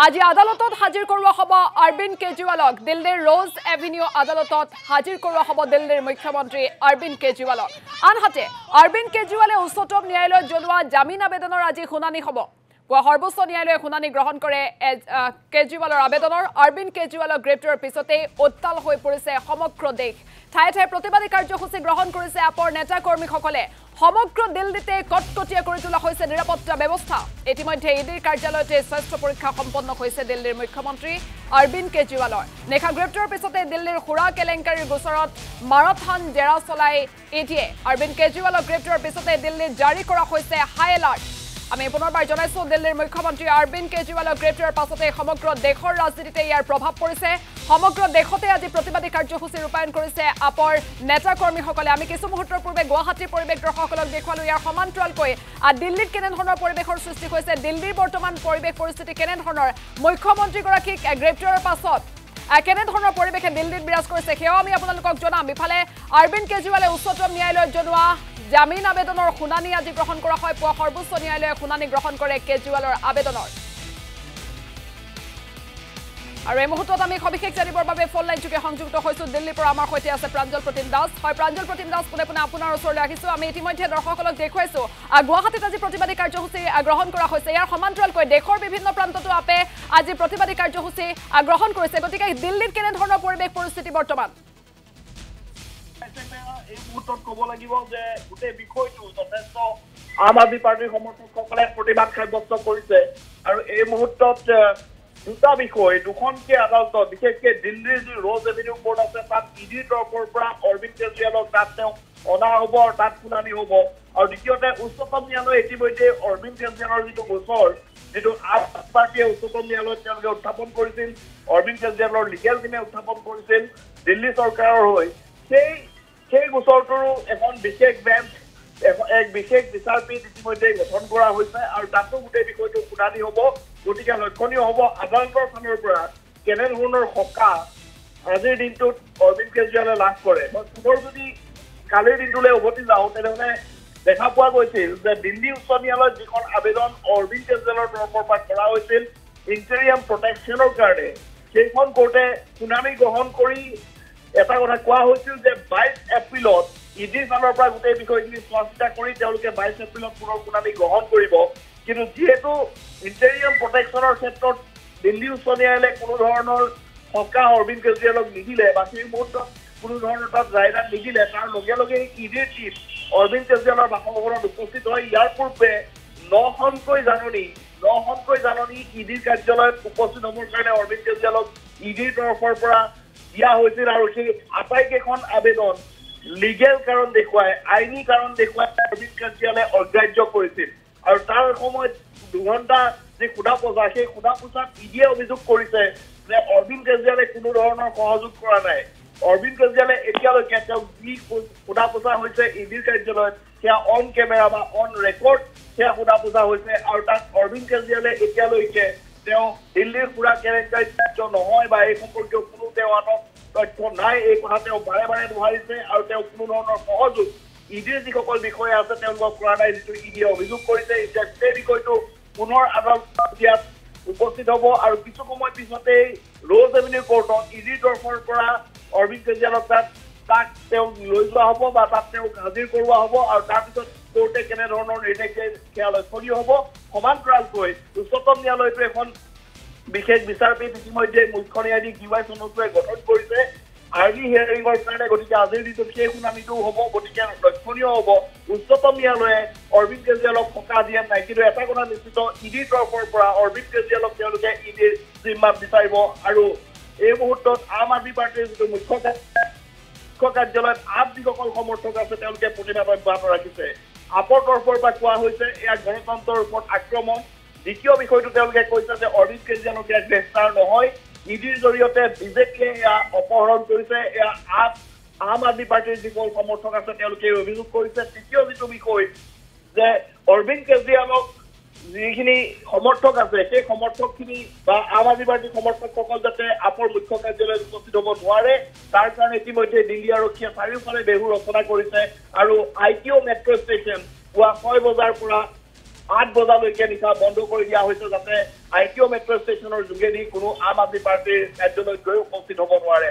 আজি আদালতত হাজিৰ কৰোৱা হ'ব অৰবিন্দ কেজৰিৱালক দিল্লীৰ ৰ'জ এভিনিউ আদালতত হাজিৰ কৰোৱা হ'ব দিল্লীৰ মুখ্যমন্ত্ৰী অৰবিন্দ কেজৰিৱালক আনহাতে অৰবিন্দ কেজৰিৱালে উচ্চতম ন্যায়ালয়ত জনোৱা জামিন আবেদনৰ আজি শুনানি হ'ব সৰ্বোচ্চ ন্যায়ালয়ে শুনানি গ্ৰহণ কৰে কেজৰিৱালৰ আবেদনৰ অৰবিন্দ কেজৰিৱালক গ্ৰেপ্তাৰৰ পিছতে উত্তাল হৈ পৰিছে সমগ্ৰ দেশ ঠায়ে ঠায়ে প্ৰতিবাদী কাৰ্যসূচী গ্ৰহণ কৰিছে আপৰ নেতা কৰ্মীসকলে সমগ্ৰ দিল্লীতে কটকটীয়া কৰি তোলা হৈছে নিৰাপত্তা ব্যৱস্থা ইতিমধ্যে ইডিৰ কাৰ্যালয়তে স্বাস্থ্য পৰীক্ষা সম্পন্ন হৈছে দিল্লীৰ মুখ্যমন্ত্ৰী অৰবিন্দ কেজৰিৱালৰ নেখা গ্ৰেপ্তাৰৰ পিছতে দিল্লীৰ খুৰা কেলেংকাৰীৰ গোচৰত মাৰাথন জেৰা চলাই ইডিয়ে অৰবিন্দ কেজৰিৱালক গ্ৰেপ্তাৰৰ পিছতে দিল্লীত জাৰি কৰা হৈছে হাই এলাৰ্ট আমি পুনৰবাৰ জনাইছো দিল্লীৰ মুখ্যমন্ত্ৰী অৰবিন্দ কেজৰিৱালক গ্ৰেপ্তাৰৰ পাছতে সমগ্ৰ দেশৰ ৰাজনীতিতে ইয়াৰ প্ৰভাৱ পৰিছে সমগ্ৰ দেশতে আজি প্ৰতিবাদী কাৰ্যসূচী ৰূপায়ণ কৰিছে আপৰ নেতা কৰ্মীসকলে আমি কিছু মুহূৰ্তৰ পূৰ্বে গুৱাহাটীৰ পৰিৱেশ দৰ্শকসকলক দেখুৱালো ইয়াৰ সমান্তৰালকৈ দিল্লীত কেনেধৰণৰ পৰিৱেশৰ সৃষ্টি হৈছে দিল্লীৰ বৰ্তমান পৰিৱেশ পৰিস্থিতি কেনেধৰণৰ মুখ্যমন্ত্ৰীগৰাকীক গ্ৰেপ্তাৰৰ পাছত কেনেধৰণৰ পৰিৱেশে দিল্লীত বিৰাজ কৰিছে সেয়াও আমি আপোনালোকক জনাম ইফালে অৰবিন্দ কেজৰিৱালে উচ্চতম ন্যায়ালয়ত জনোৱা জামিন আবেদনৰ শুনানি আজি গ্ৰহণ কৰা হয় পুৱা সৰ্বোচ্চ ন্যায়ালয়ে শুনানি গ্ৰহণ কৰে কেজৰিৱালৰ আবেদনৰ আৰু এই মুহূৰ্তত আমি সবিশেষ জানিবৰ বাবে ফোন লাইন যোগে সংযুক্ত হৈছো দিল্লীৰ পৰা আমাৰ সৈতে আছে প্ৰাঞ্জল প্ৰতিম দাস হয় প্ৰাঞ্জল প্ৰতিম দাস পুনে পুনে আপোনাৰ ওচৰলৈ আহিছো আমি ইতিমধ্যে দৰ্শকসকলক দেখুৱাইছো গুৱাহাটীত আজি প্ৰতিবাদী কাৰ্যসূচী গ্ৰহণ কৰা হৈছে ইয়াৰ সমান্তৰালকৈ দেশৰ বিভিন্ন প্ৰান্ততো আপে আজি প্ৰতিবাদী কাৰ্যসূচী গ্ৰহণ কৰিছে গতিকে দিল্লীত কেনেধৰণৰ পৰিৱেশ পৰিস্থিতি বৰ্তমান এই মুহূৰ্তত ক'ব লাগিব যে গোটেই বিষয়টো যথেষ্ট আম আদমি পাৰ্টিৰ সমৰ্থকসকলে প্ৰতিবাদ সাব্যস্ত কৰিছে আৰু এই মুহূৰ্তত দুটা বিষয় দুখনকে আদালতত বিশেষকৈ দিল্লীৰ যি ৰ'জ এভিনিউ কোৰ্ট আছে তাত ইডিৰ তৰফৰ পৰা অৰবিন্দ কেজৰিৱালক তাত তেওঁ অনা হ'ব আৰু তাত শুনানি হ'ব আৰু দ্বিতীয়তে উচ্চতম ন্যায়ালয়ে ইতিমধ্যে অৰবিন্দ কেজৰিৱালৰ যিটো গোচৰ যিটো আম আদমি পাৰ্টিয়ে উচ্চতম ন্যায়ালয়ত তেওঁলোকে উত্থাপন কৰিছিল অৰবিন্দ কেজৰিৱালৰ লিগেল টিমে উত্থাপন কৰিছিল দিল্লী চৰকাৰৰ হৈ সেই গোচৰটোৰো এখন বিশেষ বেঞ্চ এক বিশেষ বিচাৰপীঠ ইতিমধ্যে গঠন কৰা হৈছে আৰু তাতো গোটেই বিষয়টো শুনানি হ'ব গতিকে লক্ষণীয় হ'ব আদালতৰ ফালৰ পৰা কেনেধৰণৰ সকাহ আজিৰ দিনটোত অৰবিন্দ কেজৰিৱালে লাভ কৰে মই পুনৰ যদি কালিৰ দিনটোলৈ উভতি যাওঁ তেনেহ'লে দেখা পোৱা গৈছিল যে দিল্লী উচ্চ ন্যায়ালয়ত যিখন আবেদন অৰবিন্দ কেজৰিৱালৰ তৰফৰ পৰা কৰা হৈছিল ইণ্টেৰিয়াম প্ৰটেকশ্যনৰ কাৰণে সেইখন কোৰ্টে শুনানি গ্ৰহণ কৰি এটা কথা কোৱা হৈছিল যে 22 এপ্ৰিলত ইডিৰ ফালৰ পৰা গোটেই বিষয়খিনি চোৱা চিতা কৰি তেওঁলোকে 22 এপ্ৰিলত পুনৰ শুনানি গ্ৰহণ কৰিব কিন্তু যিহেতু ইণ্টেৰিয়াম প্ৰটেকশ্যনৰ ক্ষেত্ৰত দিল্লী উচ্চ ন্যায়ালয়ে কোনো ধৰণৰ সকাহ অৰবিন্দ কেজৰিৱালক নিদিলে বা সেই মুহূৰ্তত কোনো ধৰণৰ তাত ৰায়দান নিদিলে তাৰ লগে লগে ইডিৰ টিম অৰবিন্দ কেজৰিৱালৰ বাসভৱনত উপস্থিত হয় ইয়াৰ পূৰ্বে 9খনকৈ জাননী ইডিৰ কাৰ্যালয়ত উপস্থিত হ'বৰ কাৰণে অৰবিন্দ কেজৰিৱালক ইডিৰ তৰফৰ পৰা দিয়া হৈছিল আৰু সেই আটাইকেইখন আবেদন লিগেল কাৰণ দেখুৱাই আইনী কাৰণ দেখুৱাই অৰবিন্দ কেজৰিৱালে অগ্ৰাহ্য কৰিছিল আৰু তাৰ সময়ত 2 ঘণ্টা যে খুদা পোছা সেই খুদা পোছাত ইডিয়ে অভিযোগ কৰিছে যে অৰবিন্দ কেজৰিৱালে কোনো ধৰণৰ সহযোগ কৰা নাই অৰবিন্দ কেজৰিৱালে এতিয়ালৈকে তেওঁ যি খুদা পোছা হৈছে ইডিৰ কাৰ্যালয়ত সেয়া অন কেমেৰা বা অন ৰেকৰ্ড সেয়া খুদা পোছা হৈছে আৰু তাত অৰবিন্দ কেজৰিৱালে এতিয়ালৈকে তেওঁ দিল্লীৰ খুৰা কেলেংকাৰীত নহয় বা এই সম্পৰ্কীয় কোনো তেওঁ তথ্য নাই এই কথা তেওঁ বাৰে বাৰে দোহাৰিছে আৰু তেওঁ কোনো ধৰণৰ সহযোগ ইডিৰ যিসকল বিষয়া আছে তেওঁলোকক কৰা নাই যিটো ইডিয়ে অভিযোগ কৰিছে এতিয়া সেই বিষয়টো পুনৰ আদালতত ইয়াত উপস্থিত হ'ব আৰু কিছু সময় পিছতেই ৰ'জ এভিনিউ কোৰ্টত ইডিৰ তৰফৰ পৰা অৰবিন্দ কেজৰিৱালক তাক তেওঁ লৈ যোৱা হ'ব বা তাত তেওঁক হাজিৰ কৰোৱা হ'ব আৰু তাৰপিছত কোৰ্টে কেনেধৰণৰ নিৰ্দেশ দিয়ে সেয়া লক্ষণীয় হ'ব সমান্তৰালকৈ উচ্চতম ন্যায়ালয়টো এখন বিশেষ বিচাৰপীঠ ইতিমধ্যে মুখ্য ন্যায়াধীশ DY চন্দ্ৰচূড়ে গঠন কৰিছে আৰ্লি হিয়াৰিঙৰ কাৰণে গতিকে আজিৰ দিনটোত সেই শুনানিটো হ'ব গতিকে লক্ষণীয় হ'ব উচ্চতম ন্যায়ালয়ে অৰবিন্দ কেজৰিৱালক সকাহ দিয়া নাই কিন্তু এটা কথা নিশ্চিত ইডিৰ তৰফৰ পৰা অৰবিন্দ কেজৰিৱালক তেওঁলোকে ইডিৰ জিম্মাত বিচাৰিব আৰু এই মুহূৰ্তত আম আদমি পাৰ্টিৰ যিটো মুখ্য কাৰ্যালয়ত আপ যিসকল সমৰ্থক আছে তেওঁলোকে প্ৰতিবাদ অব্যাহত ৰাখিছে আপৰ তৰফৰ পৰা কোৱা হৈছে এয়া গণতন্ত্ৰৰ ওপৰত আক্ৰমণ দ্বিতীয় বিষয়টো তেওঁলোকে কৈছে যে অৰবিন্দ কেজৰিৱালক ইয়াত গ্ৰেপ্তাৰ নহয় ইডিৰ জৰিয়তে বিজেপিয়ে এয়া অপহৰণ কৰিছে এয়া আম আদমি পাৰ্টিৰ যিসকল সমৰ্থক আছে তেওঁলোকে অভিযোগ কৰিছে তৃতীয় যিটো বিষয় যে অৰবিন্দ কেজৰিৱালক যিখিনি সমৰ্থক আছে সেই সমৰ্থকখিনি বা আম আদমি পাৰ্টিৰ সমৰ্থকসকল যাতে আপৰ মুখ্য কাৰ্যালয়ত উপস্থিত হ'ব নোৱাৰে তাৰ কাৰণে ইতিমধ্যে দিল্লী আৰক্ষীয়ে চাৰিওফালে বেহু ৰচনা কৰিছে আৰু ITO মেট্ৰ' ষ্টেচন পুৱা 6 বজাৰ পৰা 8 বজালৈকে নিশা বন্ধ কৰি দিয়া হৈছে যাতে ITO মেট্ৰ ষ্টেচনৰ যোগেদি কোনো আম আদমি পাৰ্টিৰ কাৰ্যালয়ত গৈ উপস্থিত হ'ব নোৱাৰে